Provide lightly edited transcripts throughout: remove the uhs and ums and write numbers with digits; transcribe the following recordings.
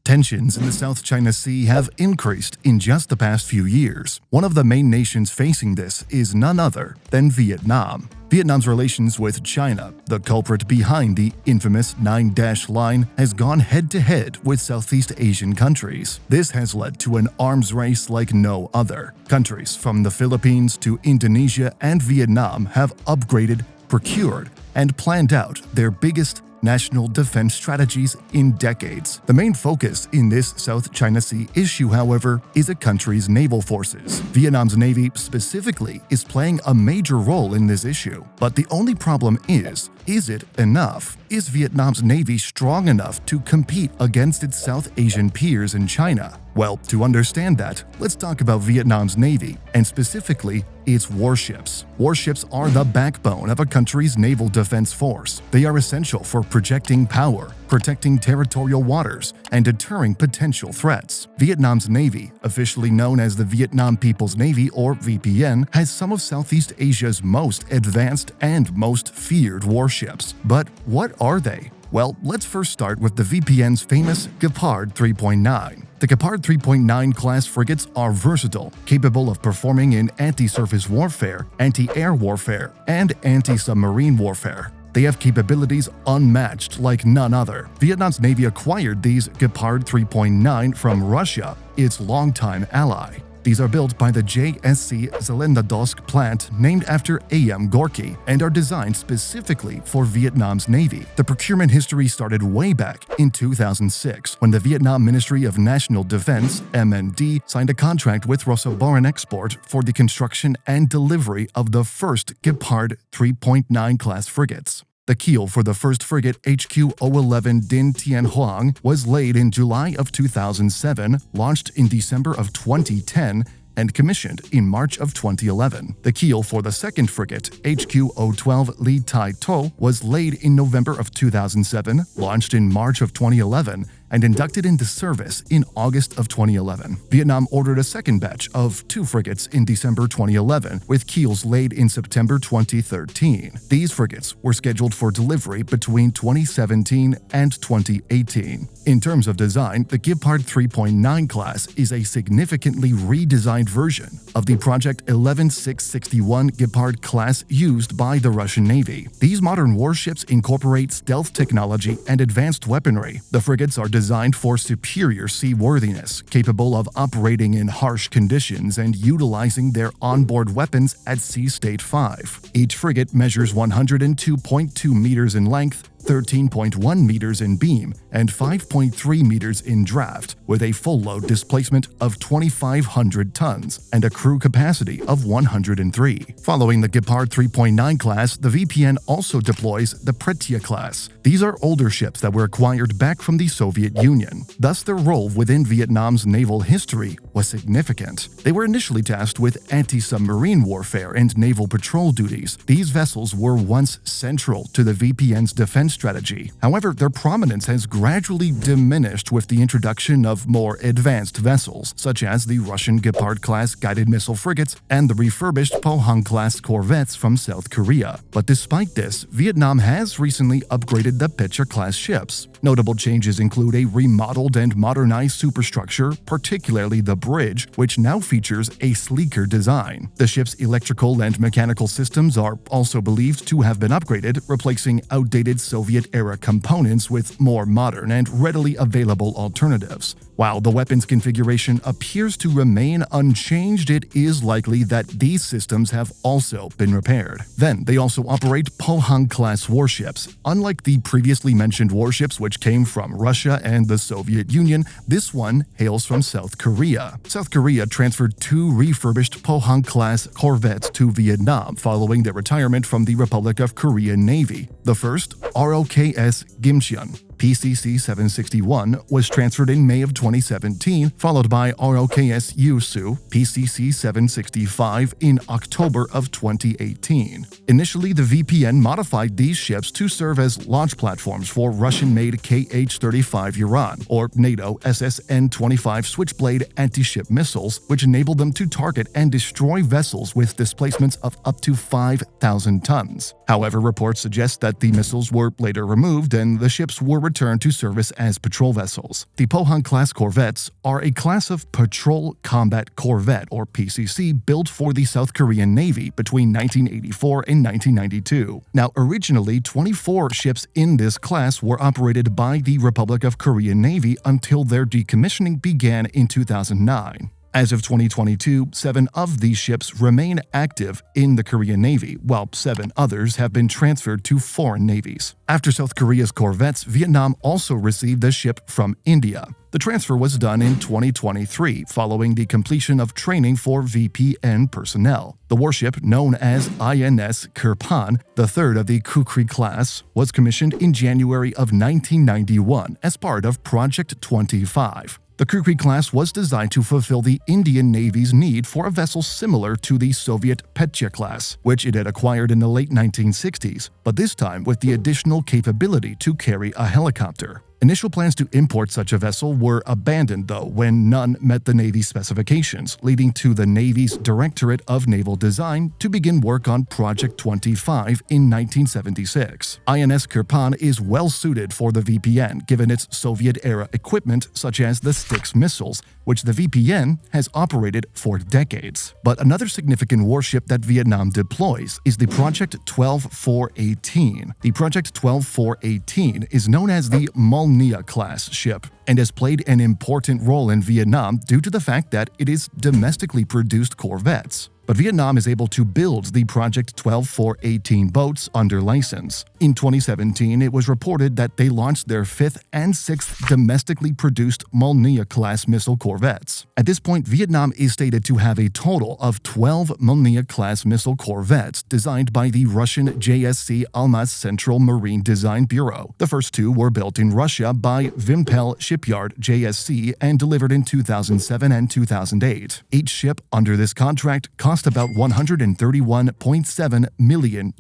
Tensions in the South China Sea have increased in just the past few years. One of the main nations facing this is none other than Vietnam. Vietnam's relations with China, the culprit behind the infamous Nine-Dash Line, has gone head-to-head with Southeast Asian countries. This has led to an arms race like no other. Countries from the Philippines to Indonesia and Vietnam have upgraded, procured, and planned out their biggest national defense strategies in decades. The main focus in this South China Sea issue, however, is a country's naval forces. Vietnam's navy specifically is playing a major role in this issue. But the only problem is it enough? Is Vietnam's navy strong enough to compete against its South Asian peers in China? Well, to understand that, let's talk about Vietnam's navy, and specifically its warships. Warships are the backbone of a country's naval defense force. They are essential for projecting power, protecting territorial waters, and deterring potential threats. Vietnam's navy, officially known as the Vietnam People's Navy or VPN, has some of Southeast Asia's most advanced and most feared warships. But what are they? Well, let's first start with the VPN's famous Gepard 3.9. The Gepard 3.9 class frigates are versatile, capable of performing in anti-surface warfare, anti-air warfare, and anti-submarine warfare. They have capabilities unmatched like none other. Vietnam's navy acquired these Gepard 3.9 from Russia, its longtime ally. These are built by the JSC Zelenodolsk plant named after A.M. Gorky and are designed specifically for Vietnam's navy. The procurement history started way back in 2006 when the Vietnam Ministry of National Defense (MND) signed a contract with Rosoboronexport for the construction and delivery of the first Gepard 3.9 class frigates. The keel for the first frigate HQ-011 Din Tien Hoang was laid in July of 2007, launched in December of 2010, and commissioned in March of 2011. The keel for the second frigate, HQ-012 Li Tai To, was laid in November of 2007, launched in March of 2011, and inducted into service in August of 2011. Vietnam ordered a second batch of 2 frigates in December 2011, with keels laid in September 2013. These frigates were scheduled for delivery between 2017 and 2018. In terms of design, the Gepard 3.9 class is a significantly redesigned version of the Project 11661 Gepard class used by the Russian Navy. These modern warships incorporate stealth technology and advanced weaponry. The frigates are designed for superior seaworthiness, capable of operating in harsh conditions and utilizing their onboard weapons at Sea State 5. Each frigate measures 102.2 meters in length, 13.1 meters in beam, and 5.3 meters in draft, with a full load displacement of 2,500 tons and a crew capacity of 103. Following the Gepard 3.9 class, the VPN also deploys the Pretya class. These are older ships that were acquired back from the Soviet Union. Thus, their role within Vietnam's naval history was significant. They were initially tasked with anti-submarine warfare and naval patrol duties. These vessels were once central to the VPN's defense strategy. However, their prominence has gradually diminished with the introduction of more advanced vessels, such as the Russian Gepard-class guided missile frigates and the refurbished Pohang-class corvettes from South Korea. But despite this, Vietnam has recently upgraded the Pecha-class ships. Notable changes include a remodeled and modernized superstructure, particularly the bridge, which now features a sleeker design. The ship's electrical and mechanical systems are also believed to have been upgraded, replacing outdated Soviet-era components with more modern and readily available alternatives. While the weapons configuration appears to remain unchanged, it is likely that these systems have also been repaired. Then, they also operate Pohang-class warships. Unlike the previously mentioned warships which came from Russia and the Soviet Union, this one hails from South Korea. South Korea transferred 2 refurbished Pohang-class corvettes to Vietnam following their retirement from the Republic of Korea Navy. The first, ROKS Gimcheon, PCC 761, was transferred in May of 2017, followed by ROKS Yusu, PCC 765, in October of 2018. Initially, the VPN modified these ships to serve as launch platforms for Russian-made KH-35 Uran, or NATO SSN-25 Switchblade anti-ship missiles, which enabled them to target and destroy vessels with displacements of up to 5,000 tons. However, reports suggest that the missiles were later removed and the ships were return to service as patrol vessels. The Pohang-class corvettes are a class of Patrol Combat Corvette, or PCC, built for the South Korean Navy between 1984 and 1992. Now, originally, 24 ships in this class were operated by the Republic of Korea Navy until their decommissioning began in 2009. As of 2022, 7 of these ships remain active in the Korean Navy, while 7 others have been transferred to foreign navies. After South Korea's corvettes, Vietnam also received a ship from India. The transfer was done in 2023, following the completion of training for VPN personnel. The warship, known as INS Kirpan, the third of the Kukri class, was commissioned in January of 1991 as part of Project 25. The Kukri class was designed to fulfill the Indian Navy's need for a vessel similar to the Soviet Petya class, which it had acquired in the late 1960s, but this time with the additional capability to carry a helicopter. Initial plans to import such a vessel were abandoned, though, when none met the Navy's specifications, leading to the Navy's Directorate of Naval Design to begin work on Project 25 in 1976. INS Kirpan is well suited for the VPN, given its Soviet-era equipment such as the Styx missiles, which the VPN has operated for decades. But another significant warship that Vietnam deploys is the Project 12418. The Project 12418 is known as the Molnia-class ship and has played an important role in Vietnam due to the fact that it is domestically produced corvettes. But Vietnam is able to build the Project 12418 boats under license. In 2017, it was reported that they launched their 5th and 6th domestically produced Molnia-class missile corvettes. At this point, Vietnam is stated to have a total of 12 Molnia-class missile corvettes designed by the Russian JSC Almaz Central Marine Design Bureau. The first 2 were built in Russia by Vimpel Shipyard JSC and delivered in 2007 and 2008. Each ship under this contract cost about $131.7 million.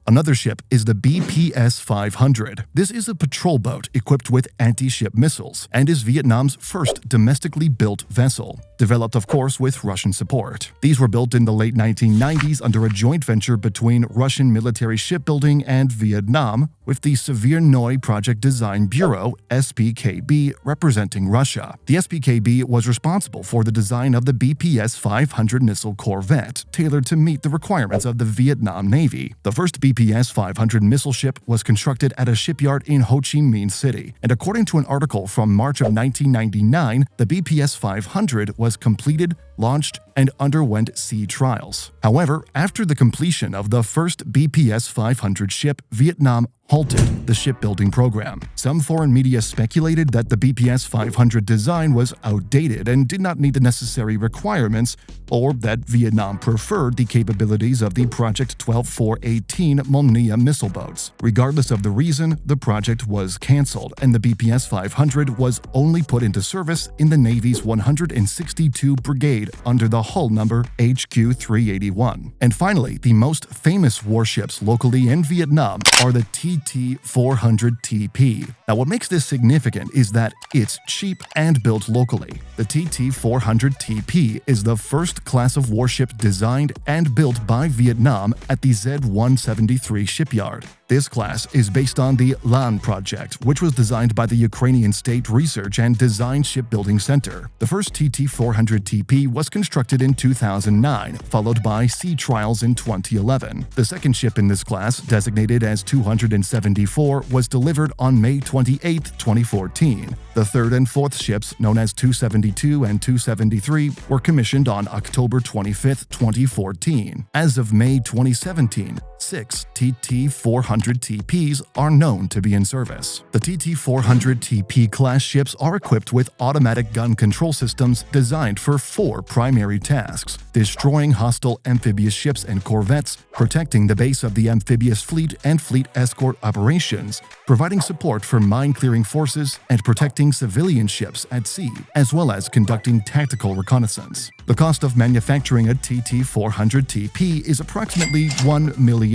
Another ship is the BPS-500. This is a patrol boat equipped with anti-ship missiles and is Vietnam's first domestically built vessel, developed of course with Russian support. These were built in the late 1990s under a joint venture between Russian Military Shipbuilding and Vietnam, with the Severnoye Project Design Bureau (SPKB) representing Russia. The SPKB was responsible for the design of the BPS-500 missile corvette, tailored to meet the requirements of the Vietnam Navy. The first BPS-500 missile ship was constructed at a shipyard in Ho Chi Minh City, and according to an article from March of 1999, the BPS-500 was completed, launched, and underwent sea trials. However, after the completion of the first BPS-500 ship, Vietnam halted the shipbuilding program. Some foreign media speculated that the BPS-500 design was outdated and did not meet the necessary requirements, or that Vietnam preferred the capabilities of the Project 12418 Molnia missile boats. Regardless of the reason, the project was cancelled, and the BPS-500 was only put into service in the Navy's 162 Brigade under the hull number HQ-381. And finally, the most famous warships locally in Vietnam are the TT-400TP. Now, what makes this significant is that it's cheap and built locally. The TT-400TP is the first class of warship designed and built by Vietnam at the Z-173 shipyard. This class is based on the LAN project, which was designed by the Ukrainian State Research and Design Shipbuilding Center. The first TT-400TP was constructed in 2009, followed by sea trials in 2011. The second ship in this class, designated as 274, was delivered on May 28, 2014. The third and fourth ships, known as 272 and 273, were commissioned on October 25, 2014. As of May 2017, 6 TT-400TPs are known to be in service. The TT-400TP class ships are equipped with automatic gun control systems designed for 4 primary tasks: destroying hostile amphibious ships and corvettes, protecting the base of the amphibious fleet and fleet escort operations, providing support for mine-clearing forces, and protecting civilian ships at sea, as well as conducting tactical reconnaissance. The cost of manufacturing a TT-400TP is approximately $1 million.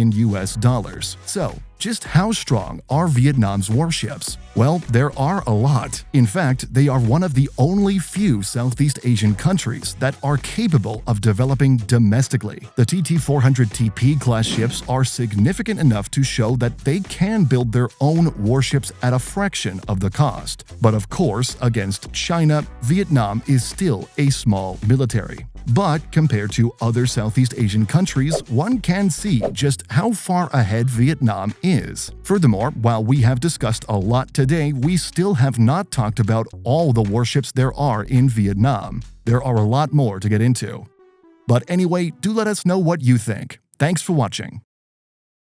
So, Just how strong are Vietnam's warships? Well, there are a lot. In fact, they are one of the only few Southeast Asian countries that are capable of developing domestically. The TT-400TP class ships are significant enough to show that they can build their own warships at a fraction of the cost. But of course, against China, Vietnam is still a small military. But compared to other Southeast Asian countries, one can see just how far ahead Vietnam is. Furthermore, while we have discussed a lot today, we still have not talked about all the warships there are in Vietnam. There are a lot more to get into. But anyway, do let us know what you think. Thanks for watching.